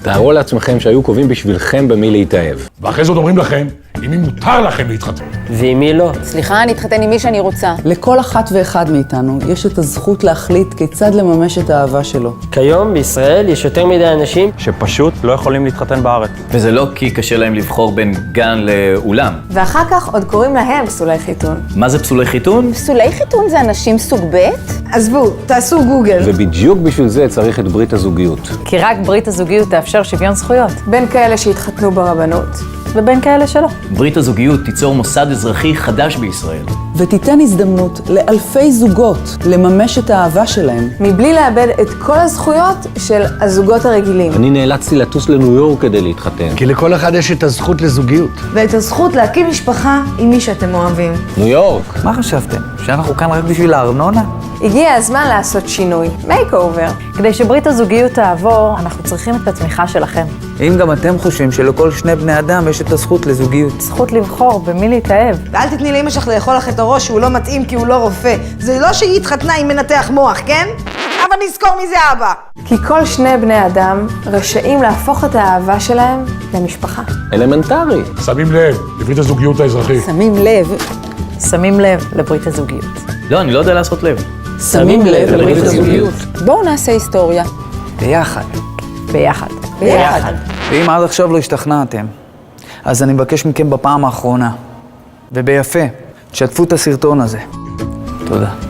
תארו לעצמכם שהיו קובעים בשבילכם במי להתאהב. ואחרי זאת אומרים לכם, עם מי מותר לכם להתחתן. ועם מי לא? סליחה, אני אתחתן עם מי שאני רוצה. לכל אחת ואחד מאיתנו יש את הזכות להחליט כיצד לממש את האהבה שלו. כיום בישראל יש יותר מדי אנשים שפשוט לא יכולים להתחתן בארץ. וזה לא כי קשה להם לבחור בין גן לאולם. ואחר כך עוד קוראים להם פסולי חיתון. מה זה פסולי חיתון? פסולי חיתון זה אנשים סוג ב'? עזבו, תעשו גוגל. ובדיוק בשביל זה צריך את ברית הזוגיות. כי רק ברית הזוגיות תאפשר שוויון זכויות. בין כאלה שהתחתנו ברבנות. ובין כאלה שלא. ברית הזוגיות תיצור מוסד אזרחי חדש בישראל. ותיתן הזדמנות לאלפי זוגות לממש את האהבה שלהם. מבלי לאבד את כל הזכויות של הזוגות הרגילים. אני נאלצתי לטוס לניו יורק כדי להתחתן. כי לכל אחד יש את הזכות לזוגיות. ואת הזכות להקים משפחה עם מי שאתם אוהבים. ניו יורק. מה חשבתם? שאנחנו כאן רק בשביל הארנונה? הגיע הזמן לעשות שינוי. מייק אובר. כדי שברית הזוגיות תעבור, אנחנו צריכים את התמיכה שלכם. אם גם אתם חושבים שלכל שני בני אדם יש את הזכות לזוגיות. זכות לבחור במי להתאהב. ואל תתני לאמא שלך לאכול לך את הראש שהוא לא מתאים כי הוא לא רופא. זה לא שהיא התחתנה עם מנתח מוח, כן? אבל נזכור מי זה אבא. כי כל שני בני אדם רשאים להפוך את האהבה שלהם למשפחה. אלמנטרי. שמים לב, לברית הזוגיות האזרחית. שמים לב לברית הזוגיות. לא, אני לא יודע לעשות לב. שמים לב לברית הזוגיות. בואו נעשה היסטוריה. ביחד. ביחד. ביחד. ואם עד עכשיו לא השתכנעתם, אז אני מבקש מכם בפעם האחרונה, וביפה, תשתפו את הסרטון הזה. תודה.